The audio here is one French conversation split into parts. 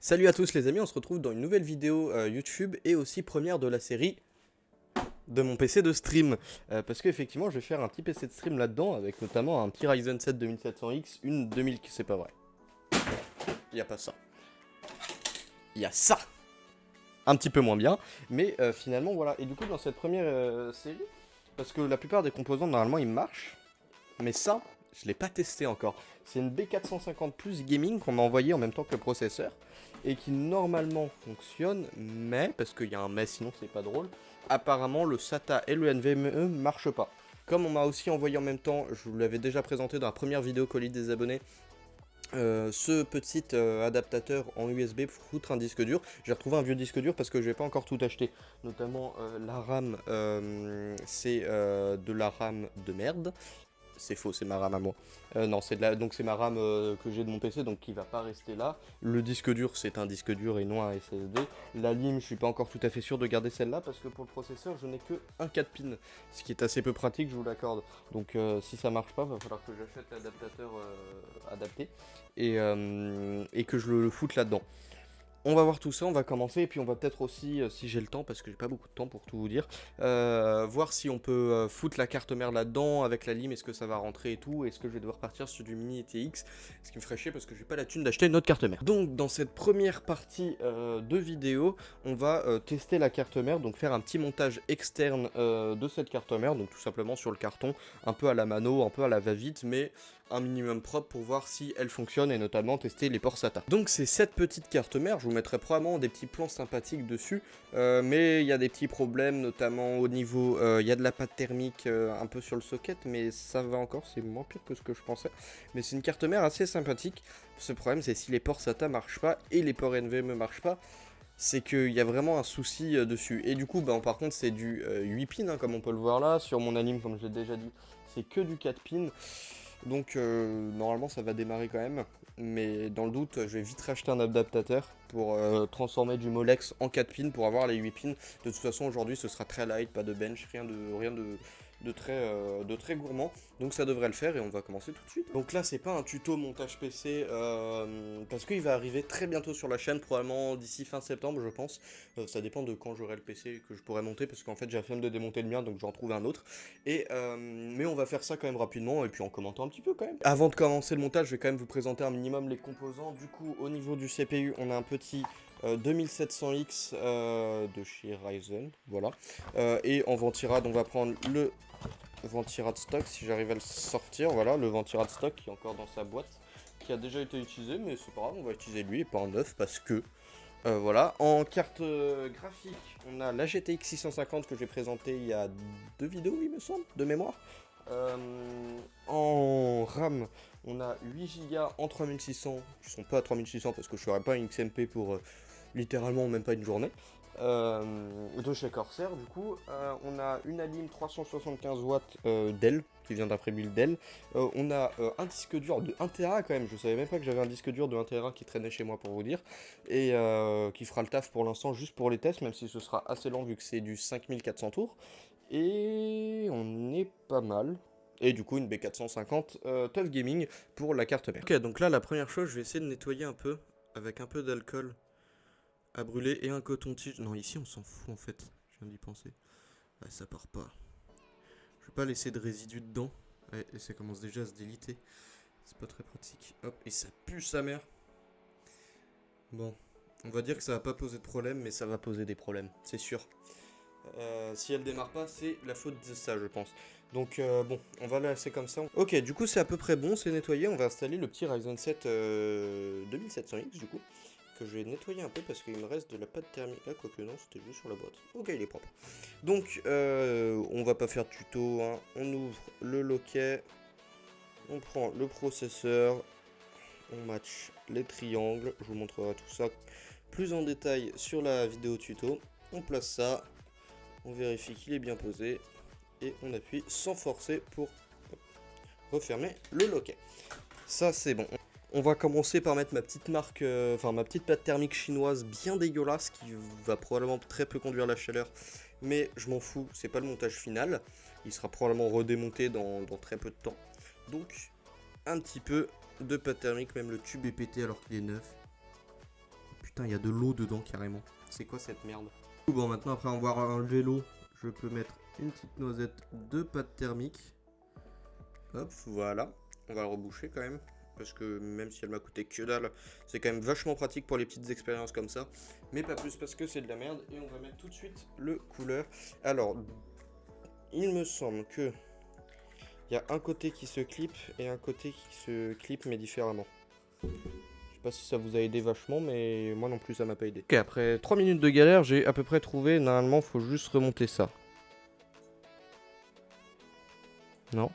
Salut à tous les amis, on se retrouve dans une nouvelle vidéo YouTube et aussi première de la série de mon PC de stream. Parce qu'effectivement je vais faire un petit PC de stream là-dedans avec notamment un petit Ryzen 7 2700X, une 2000... C'est pas vrai. Il n'y a pas ça. Il y a ça. Un petit peu moins bien, mais finalement voilà. Et du coup dans cette première série, parce que la plupart des composants normalement ils marchent, mais ça je l'ai pas testé encore. C'est une B450 Plus Gaming qu'on m'a envoyé en même temps que le processeur et qui normalement fonctionne, mais parce qu'il y a un mais sinon c'est pas drôle. Apparemment le SATA et le NVMe marchent pas. Comme on m'a aussi envoyé en même temps, je vous l'avais déjà présenté dans la première vidéo colis des abonnés, ce petit adaptateur en USB pour foutre un disque dur. J'ai retrouvé un vieux disque dur parce que je n'ai pas encore tout acheté. Notamment la RAM, c'est de la RAM de merde. C'est faux, c'est ma RAM à moi. Non, donc c'est ma RAM que j'ai de mon PC, donc qui va pas rester là. Le disque dur, c'est un disque dur et non un SSD. La lime, je suis pas encore tout à fait sûr de garder celle-là parce que pour le processeur, je n'ai que un 4 pins, ce qui est assez peu pratique, je vous l'accorde. Donc si ça marche pas, va falloir que j'achète l'adaptateur adapté et que je le foute là-dedans. On va voir tout ça, on va commencer et puis on va peut-être aussi, si j'ai le temps, parce que j'ai pas beaucoup de temps pour tout vous dire, voir si on peut foutre la carte mère là-dedans avec la lime, est-ce que ça va rentrer et tout, est-ce que je vais devoir partir sur du mini ETX, ce qui me ferait chier parce que j'ai pas la thune d'acheter une autre carte mère. Donc dans cette première partie de vidéo, on va tester la carte mère, donc faire un petit montage externe de cette carte mère, donc tout simplement sur le carton, un peu à la mano, un peu à la va-vite, mais un minimum propre pour voir si elle fonctionne et notamment tester les ports SATA. Donc c'est cette petite carte mère, je vous mettrai probablement des petits plans sympathiques dessus, mais il y a des petits problèmes, notamment au niveau, il y a de la pâte thermique un peu sur le socket, mais ça va encore, c'est moins pire que ce que je pensais. Mais c'est une carte mère assez sympathique. Ce problème c'est si les ports SATA marchent pas et les ports NVMe marchent pas, c'est qu'il y a vraiment un souci dessus. Et du coup, par contre, c'est du 8 pins, hein, comme on peut le voir là. Sur mon anime, comme je l'ai déjà dit, c'est que du 4 pins. Donc normalement ça va démarrer quand même, mais dans le doute je vais vite racheter un adaptateur pour transformer du Molex en 4 pins pour avoir les 8 pins. De toute façon aujourd'hui ce sera très light, pas de bench, rien de très gourmand, donc ça devrait le faire et on va commencer tout de suite. Donc là c'est pas un tuto montage PC parce qu'il va arriver très bientôt sur la chaîne, probablement d'ici fin septembre je pense. Ça dépend de quand j'aurai le PC que je pourrai monter parce qu'en fait j'ai la flemme de démonter le mien donc j'en trouve un autre. Mais on va faire ça quand même rapidement et puis en commentant un petit peu quand même. Avant de commencer le montage, je vais quand même vous présenter un minimum les composants. Du coup, au niveau du CPU, on a un petit 2700X de chez Ryzen, voilà. Et en ventirad, on va prendre le ventirad stock, si j'arrive à le sortir, voilà, le ventirad stock qui est encore dans sa boîte, qui a déjà été utilisé, mais c'est pas grave, on va utiliser lui et pas un neuf parce que voilà, en carte graphique, on a la GTX 650 que j'ai présentée il y a 2 vidéos, il me semble, de mémoire. En RAM, on a 8 Go en 3600, qui sont pas à 3600 parce que je ferai pas une XMP pour littéralement même pas une journée. De chez Corsair, du coup, on a une Alim 375 watts Dell, qui vient d'un pré-build Dell. On a un disque dur de 1 Tera quand même, je savais même pas que j'avais un disque dur de 1 Tera qui traînait chez moi pour vous dire, et qui fera le taf pour l'instant juste pour les tests, même si ce sera assez lent vu que c'est du 5400 tours. Et on est pas mal. Et du coup une B450 Tough Gaming pour la carte mère. Ok, donc là la première chose, je vais essayer de nettoyer un peu avec un peu d'alcool à brûler et un coton-tige. Non, ici on s'en fout en fait, je viens d'y penser. Ouais, ça part pas. Je vais pas laisser de résidus dedans. Ouais, et ça commence déjà à se déliter. C'est pas très pratique. Hop, et ça pue sa mère. Bon, on va dire que ça va pas poser de problème, mais ça va poser des problèmes, c'est sûr. Si elle démarre pas, c'est la faute de ça, je pense. Donc bon, on va la laisser comme ça. Ok, du coup c'est à peu près bon, c'est nettoyé. On va installer le petit Ryzen 7 2700X du coup, que je vais nettoyer un peu parce qu'il me reste de la pâte thermique. Ah, quoique non, c'était juste sur la boîte. Ok, il est propre. Donc on va pas faire de tuto, hein. On ouvre le loquet, on prend le processeur, on match les triangles. Je vous montrerai tout ça plus en détail sur la vidéo tuto. On place ça. On vérifie qu'il est bien posé et on appuie sans forcer pour refermer le loquet. Ça c'est bon. On va commencer par mettre ma petite marque, ma petite pâte thermique chinoise bien dégueulasse qui va probablement très peu conduire la chaleur, mais je m'en fous, c'est pas le montage final. Il sera probablement redémonté dans très peu de temps. Donc un petit peu de pâte thermique, même le tube est pété alors qu'il est neuf. Putain, il y a de l'eau dedans carrément. C'est quoi cette merde? Bon, maintenant après avoir enlevé l'eau, je peux mettre une petite noisette de pâte thermique. Hop, voilà. On va le reboucher quand même. Parce que même si elle m'a coûté que dalle, c'est quand même vachement pratique pour les petites expériences comme ça. Mais pas plus parce que c'est de la merde. Et on va mettre tout de suite le couleur. Alors, il me semble que il y a un côté qui se clip et un côté qui se clip mais différemment. Je sais pas si ça vous a aidé vachement, mais moi non plus ça m'a pas aidé. Ok, après 3 minutes de galère, j'ai à peu près trouvé. Normalement, faut juste remonter ça. Non?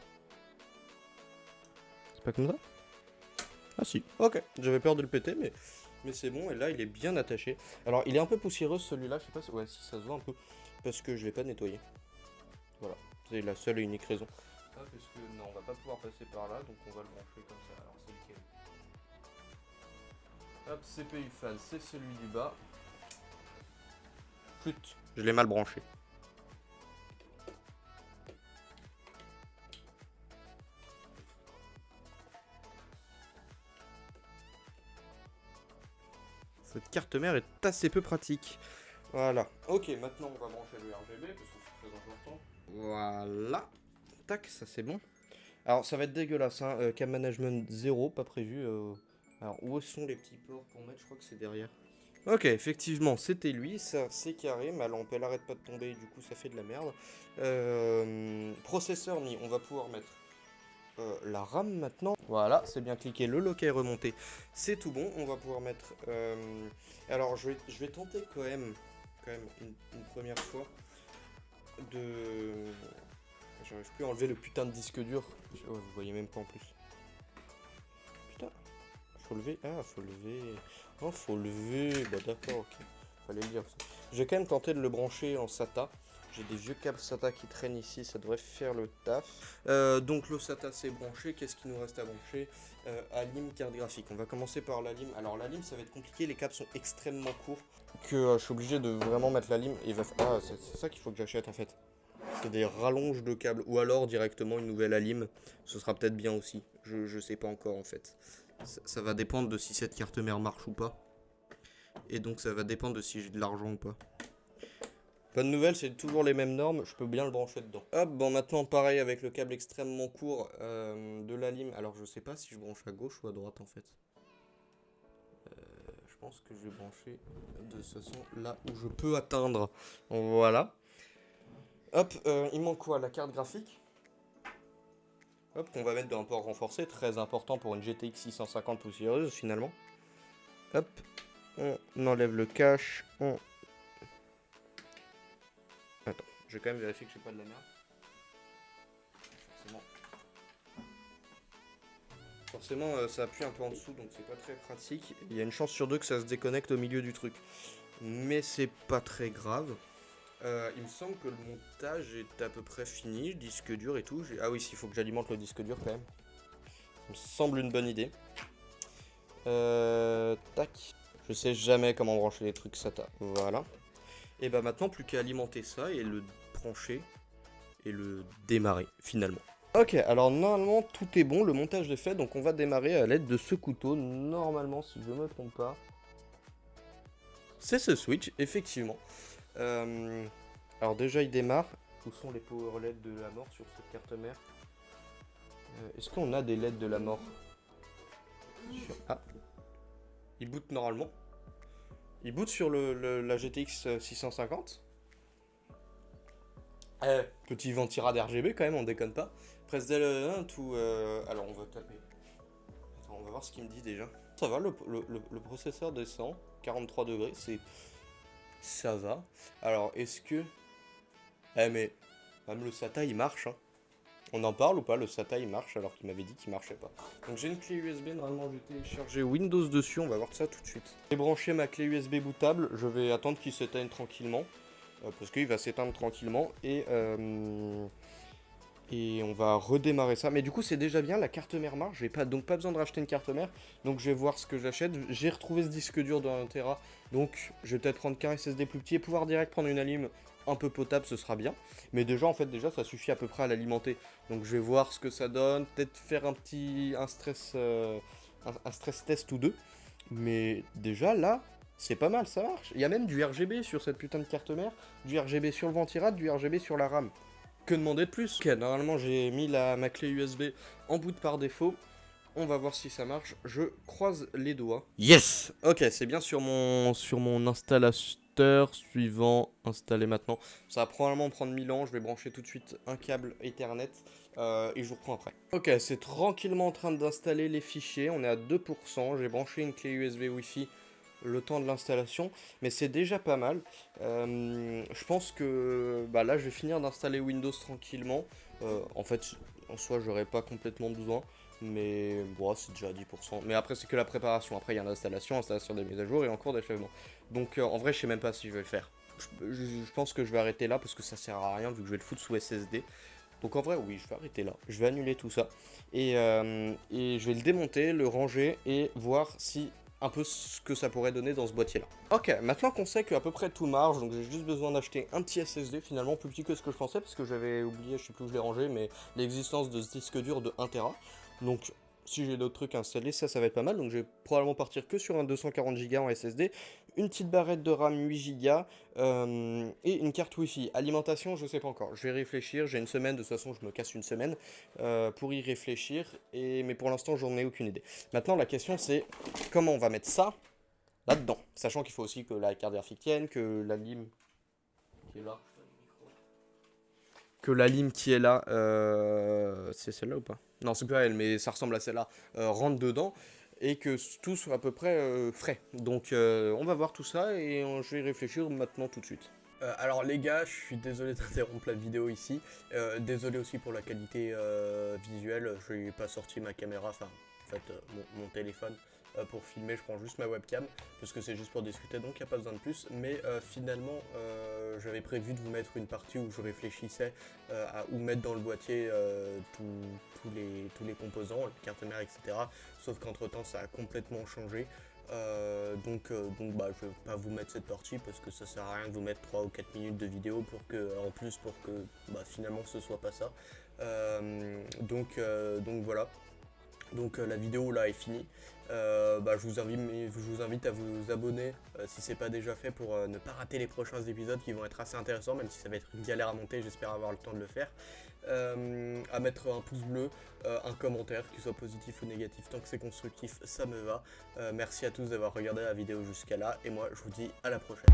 C'est pas comme ça? Ah si, ok, j'avais peur de le péter, mais c'est bon, et là il est bien attaché. Alors il est un peu poussiéreux celui-là, je sais pas si, ouais, si ça se voit un peu, parce que je l'ai pas nettoyé. Voilà, c'est la seule et unique raison. Ah, parce que non, on va pas pouvoir passer par là, donc on va le brancher comme ça, alors c'est lequel? Hop, CPU fan, c'est celui du bas. Flûte, je l'ai mal branché. Cette carte mère est assez peu pratique. Voilà. Ok, maintenant on va brancher le RGB parce que c'est très important. Voilà. Tac, ça c'est bon. Alors ça va être dégueulasse, hein. Cam management 0, pas prévu. Alors où sont les petits ports pour mettre? Je crois que c'est derrière. Ok, effectivement, c'était lui, ça c'est carré, ma lampe elle arrête pas de tomber, du coup ça fait de la merde. Processeur mis, on va pouvoir mettre la RAM maintenant. Voilà, c'est bien cliqué, le lock est remonté, c'est tout bon. On va pouvoir mettre... alors je vais tenter quand même une première fois de... J'arrive plus à enlever le putain de disque dur. Ouais, vous voyez même pas en plus. Putain, faut lever. Ah, faut lever. Oh, faut lever. Bah d'accord, ok. Fallait le dire ça. J'ai quand même tenté de le brancher en SATA. J'ai des vieux câbles SATA qui traînent ici, ça devrait faire le taf. Donc le SATA c'est branché, qu'est-ce qu'il nous reste à brancher? Alim, carte graphique. On va commencer par la lime. Alors la lime ça va être compliqué, les câbles sont extrêmement courts. Que je suis obligé de vraiment mettre la lime. Et va... Ah, c'est ça qu'il faut que j'achète en fait. C'est des rallonges de câbles. Ou alors directement une nouvelle alim. Ce sera peut-être bien aussi. Je sais pas encore en fait. Ça va dépendre de si cette carte mère marche ou pas. Et donc ça va dépendre de si j'ai de l'argent ou pas. Bonne nouvelle, c'est toujours les mêmes normes, je peux bien le brancher dedans. Hop, bon maintenant pareil avec le câble extrêmement court de la lime. Alors je sais pas si je branche à gauche ou à droite en fait. Je pense que je vais brancher de toute façon là où je peux atteindre. Voilà. Hop, il manque quoi? La carte graphique. Hop, qu'on va mettre dans un port renforcé, très important pour une GTX 650 poussiéreuse finalement. Hop, on enlève le cache, Attends, je vais quand même vérifier que j'ai pas de la merde. Forcément, ça appuie un peu en dessous, donc c'est pas très pratique. Il y a une chance sur deux que ça se déconnecte au milieu du truc. Mais c'est pas très grave. Il me semble que le montage est à peu près fini, disque dur et tout. Ah oui, il faut que j'alimente le disque dur quand même. Ça me semble une bonne idée. Tac. Je sais jamais comment brancher les trucs SATA. Voilà. Et bah maintenant, plus qu'à alimenter ça et le brancher et le démarrer finalement. Ok, alors normalement tout est bon, le montage est fait, donc on va démarrer à l'aide de ce couteau. Normalement, si je me trompe pas, c'est ce switch, effectivement. Alors déjà il démarre. Où sont les power LED de la mort sur cette carte mère? Est-ce qu'on a des LED de la mort Ah, il boot normalement. Il boot sur la GTX 650. Petit ventira d'RGB quand même, on déconne pas. Presse Del1 tout. Alors on va taper. Attends, on va voir ce qu'il me dit déjà. Ça va, le processeur descend. 43 degrés, c'est. Ça va. Alors est-ce que. Mais. Même le SATA il marche, hein. On en parle ou pas? Le SATA il marche alors qu'il m'avait dit qu'il marchait pas. Donc j'ai une clé USB, normalement j'ai téléchargé Windows dessus, on va voir ça tout de suite. J'ai branché ma clé USB bootable, je vais attendre qu'il s'éteigne tranquillement. Parce qu'il va s'éteindre tranquillement et on va redémarrer ça. Mais du coup c'est déjà bien, la carte mère marche, j'ai pas, donc pas besoin de racheter une carte mère. Donc je vais voir ce que j'achète. J'ai retrouvé ce disque dur de 1 Tera, donc je vais peut-être prendre qu'un SSD plus petit et pouvoir direct prendre une alim un peu potable, ce sera bien. Mais déjà en fait déjà ça suffit à peu près à l'alimenter. Donc je vais voir ce que ça donne, peut-être faire un stress test ou deux. Mais déjà là, C'est pas mal, ça marche. Il y a même du RGB sur cette putain de carte mère, du RGB sur le ventirad, du RGB sur la RAM. Que demander de plus? Ok, normalement j'ai mis ma clé USB en boot par défaut. On va voir si ça marche. Je croise les doigts. Yes! Ok, c'est bien sur mon installateur suivant. Installé maintenant. Ça va probablement prendre 1000 ans. Je vais brancher tout de suite un câble Ethernet. Et je vous reprends après. Ok, c'est tranquillement en train d'installer les fichiers. On est à 2%. J'ai branché une clé USB Wi-Fi le temps de l'installation, mais c'est déjà pas mal. Je pense que là je vais finir d'installer Windows tranquillement. En fait, en soi j'aurais pas complètement besoin, mais bon, c'est déjà à 10%. Mais après c'est que la préparation, après il y a l'installation, installation des mises à jour et encore d'achèvement. Donc en vrai je sais même pas si je vais le faire. Je pense que je vais arrêter là parce que ça sert à rien vu que je vais le foutre sous SSD. Donc en vrai oui, je vais arrêter là, je vais annuler tout ça et je vais le démonter, le ranger et voir si un peu ce que ça pourrait donner dans ce boîtier là. Ok, maintenant qu'on sait qu'à peu près tout marche, donc j'ai juste besoin d'acheter un petit SSD finalement plus petit que ce que je pensais parce que j'avais oublié, je sais plus où je l'ai rangé, mais l'existence de ce disque dur de 1 Tera. Donc si j'ai d'autres trucs installés, ça va être pas mal, donc je vais probablement partir que sur un 240 Go en SSD, une petite barrette de RAM 8 Go et une carte Wi-Fi. Alimentation, je sais pas encore, je vais réfléchir, j'ai une semaine, de toute façon je me casse une semaine pour y réfléchir, mais pour l'instant j'en ai aucune idée. Maintenant la question c'est comment on va mettre ça là-dedans, sachant qu'il faut aussi que la carte graphique tienne, que la lime qui est là, c'est celle-là ou pas? Non, c'est pas elle, mais ça ressemble à celle-là, rentre dedans, et que tout soit à peu près frais. Donc on va voir tout ça, et je vais y réfléchir maintenant tout de suite. Alors les gars, je suis désolé d'interrompre la vidéo ici, désolé aussi pour la qualité visuelle, je n'ai pas sorti ma caméra, enfin en fait mon téléphone pour filmer, je prends juste ma webcam, parce que c'est juste pour discuter, donc il n'y a pas besoin de plus, mais finalement j'avais prévu de vous mettre une partie où je réfléchissais à où mettre dans le boîtier tous les composants, la carte mère, etc. Sauf qu'entre temps ça a complètement changé. Donc je vais pas vous mettre cette partie parce que ça sert à rien de vous mettre 3 ou 4 minutes de vidéo pour que finalement ce soit pas ça. Donc voilà. Donc la vidéo là est finie. Je vous invite à vous abonner si c'est pas déjà fait pour ne pas rater les prochains épisodes qui vont être assez intéressants, même si ça va être une galère à monter, j'espère avoir le temps de le faire. À mettre un pouce bleu, un commentaire, qu'il soit positif ou négatif, tant que c'est constructif, ça me va. Merci à tous d'avoir regardé la vidéo jusqu'à là, et moi je vous dis à la prochaine.